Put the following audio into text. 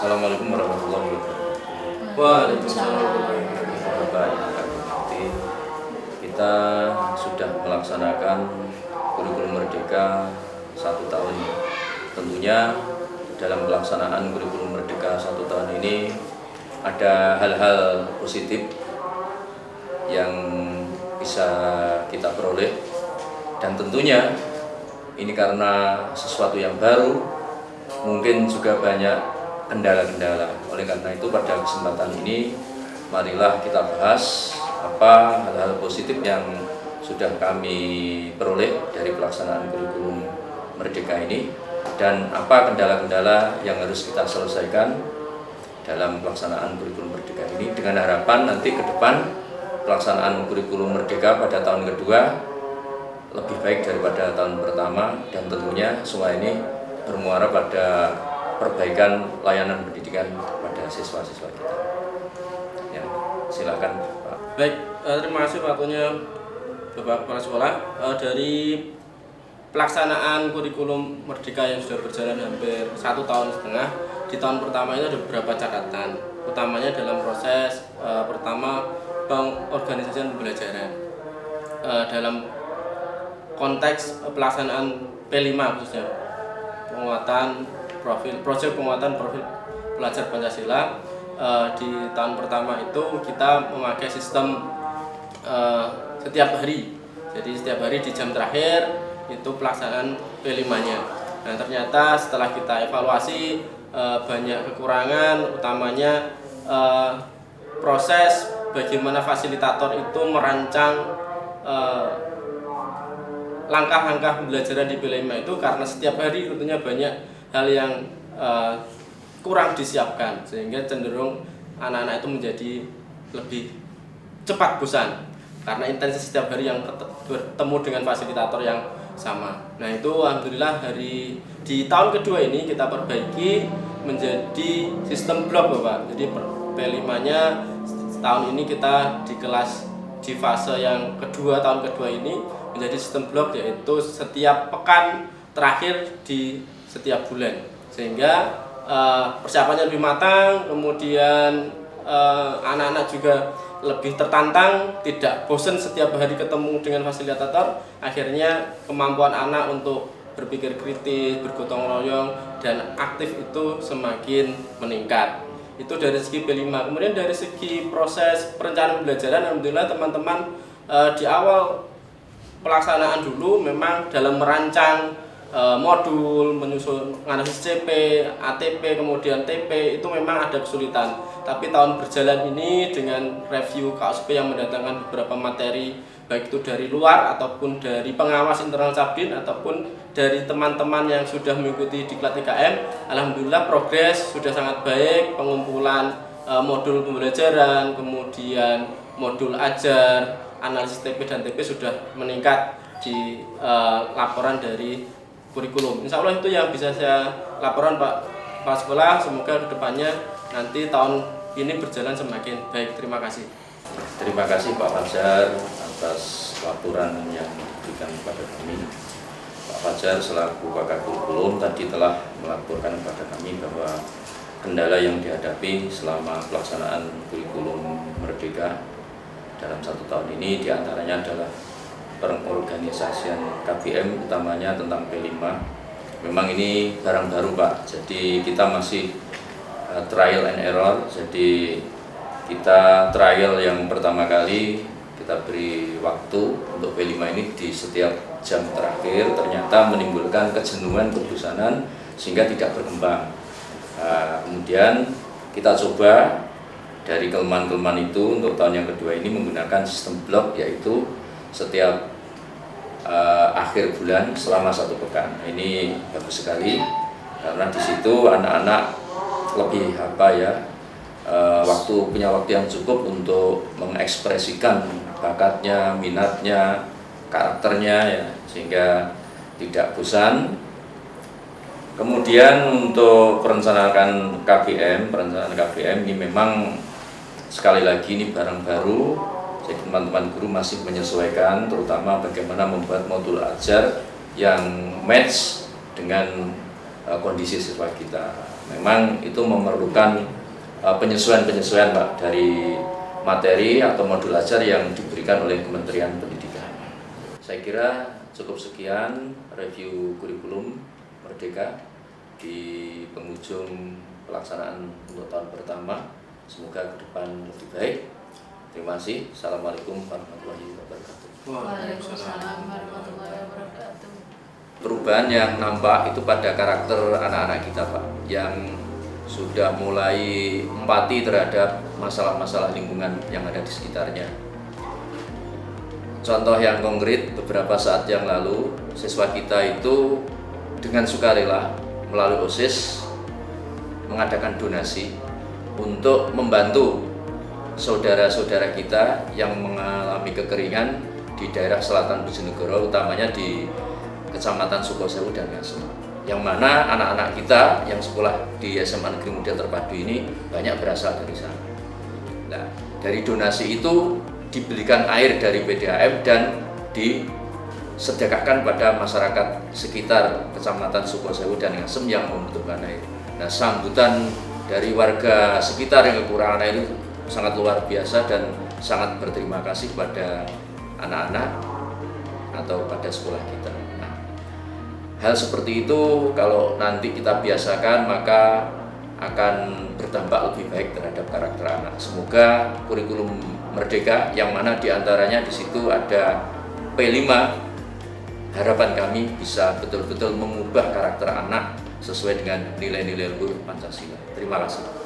Assalamualaikum warahmatullahi wabarakatuh. Waalaikumsalam. Bapak yang kami hormati, kita sudah melaksanakan kurikulum Merdeka 1 tahun. Tentunya dalam pelaksanaan kurikulum Merdeka 1 tahun ini ada hal-hal positif yang bisa kita peroleh, dan tentunya ini karena sesuatu yang baru, mungkin juga banyak kendala-kendala. Oleh karena itu pada kesempatan ini marilah kita bahas apa hal-hal positif yang sudah kami peroleh dari pelaksanaan kurikulum Merdeka ini, dan apa kendala-kendala yang harus kita selesaikan dalam pelaksanaan kurikulum Merdeka ini, dengan harapan nanti ke depan pelaksanaan kurikulum Merdeka pada tahun kedua lebih baik daripada tahun pertama, dan tentunya semua ini bermuara pada perbaikan layanan pendidikan pada siswa-siswa kita. Ya, silakan Pak. Baik, terima kasih waktunya Bapak Kepala Sekolah. Dari pelaksanaan kurikulum Merdeka yang sudah berjalan hampir 1,5 tahun, di tahun pertama ini ada beberapa catatan, utamanya dalam proses pertama pengorganisasian pembelajaran. Dalam konteks pelaksanaan P5 khususnya, proyek penguatan profil pelajar Pancasila, di tahun pertama itu kita memakai sistem setiap hari. Jadi setiap hari di jam terakhir itu pelaksanaan P5-nya. Nah, ternyata setelah kita evaluasi banyak kekurangan, utamanya proses bagaimana fasilitator itu merancang langkah-langkah pembelajaran di P5 itu, karena setiap hari tentunya banyak hal yang kurang disiapkan, sehingga cenderung anak-anak itu menjadi lebih cepat bosan karena intensitas setiap hari yang bertemu dengan fasilitator yang sama. Nah, itu alhamdulillah di tahun kedua ini kita perbaiki menjadi sistem blok, Bapak. Jadi P5-nya tahun ini kita di fase yang kedua, tahun kedua ini menjadi sistem blok, yaitu setiap pekan terakhir di setiap bulan, sehingga persiapannya lebih matang, kemudian anak-anak juga lebih tertantang, tidak bosan setiap hari ketemu dengan fasilitator. Akhirnya kemampuan anak untuk berpikir kritis, bergotong royong, dan aktif itu semakin meningkat. Itu dari segi P5. Kemudian dari segi proses perencanaan pembelajaran, alhamdulillah teman-teman di awal pelaksanaan dulu memang dalam merancang modul, menyusun analisis CP, ATP, kemudian TP, itu memang ada kesulitan. Tapi tahun berjalan ini dengan review KOSP yang mendatangkan beberapa materi, baik itu dari luar ataupun dari pengawas internal Cabdin ataupun dari teman-teman yang sudah mengikuti Diklat IKM, alhamdulillah progres sudah sangat baik. Pengumpulan modul pembelajaran, kemudian modul ajar, analisis TP dan TP sudah meningkat di laporan dari kurikulum. Insya Allah itu yang bisa saya laporan Pak Kepala Sekolah. Semoga kedepannya nanti tahun ini berjalan semakin baik. Terima kasih. Terima kasih Pak Fajar atas laporan yang diberikan kepada kami. Pak Fajar selaku pakar kurikulum tadi telah melaporkan kepada kami bahwa kendala yang dihadapi selama pelaksanaan kurikulum Merdeka dalam 1 tahun ini diantaranya adalah pengorganisasian KBM, utamanya tentang P5. Memang ini barang baru Pak, jadi kita masih trial and error. Jadi kita trial yang pertama kali, kita beri waktu untuk P5 ini di setiap jam terakhir, ternyata menimbulkan kejenuhan, kebosanan, sehingga tidak berkembang. Kemudian kita coba dari kelemahan-kelemahan itu untuk tahun yang kedua ini menggunakan sistem blok, yaitu setiap akhir bulan selama 1 pekan. Ini bagus sekali karena di situ anak-anak lebih punya waktu yang cukup untuk mengekspresikan bakatnya, minatnya, karakternya, ya, sehingga tidak bosan. Kemudian untuk perencanaan KBM ini memang sekali lagi ini barang baru. Jadi teman-teman guru masih menyesuaikan, terutama bagaimana membuat modul ajar yang match dengan kondisi siswa kita. Memang itu memerlukan penyesuaian-penyesuaian Pak dari materi atau modul ajar yang diberikan oleh Kementerian Pendidikan. Saya kira cukup sekian review kurikulum Merdeka di penghujung pelaksanaan untuk tahun pertama. Semoga ke depan lebih baik. Terima kasih. Assalamualaikum warahmatullahi wabarakatuh. Waalaikumsalam warahmatullahi wabarakatuh. Perubahan yang nampak itu pada karakter anak-anak kita Pak, yang sudah mulai empati terhadap masalah-masalah lingkungan yang ada di sekitarnya. Contoh yang konkret, beberapa saat yang lalu siswa kita itu dengan sukarela melalui OSIS mengadakan donasi untuk membantu saudara-saudara kita yang mengalami kekeringan di daerah selatan Bojonegoro, utamanya di Kecamatan Sukosewu dan Ngasem, yang mana anak-anak kita yang sekolah di SMA Negeri Muda Terpadu ini banyak berasal dari sana. Nah, dari donasi itu dibelikan air dari PDAM dan disedekahkan pada masyarakat sekitar Kecamatan Sukosewu dan Ngasem yang membutuhkan air. Nah, sambutan dari warga sekitar yang kekurangan air itu sangat luar biasa dan sangat berterima kasih pada anak-anak atau pada sekolah kita. Nah, hal seperti itu kalau nanti kita biasakan maka akan berdampak lebih baik terhadap karakter anak. Semoga kurikulum Merdeka yang mana diantaranya di situ ada P5, harapan kami bisa betul-betul mengubah karakter anak sesuai dengan nilai-nilai luhur Pancasila. Terima kasih.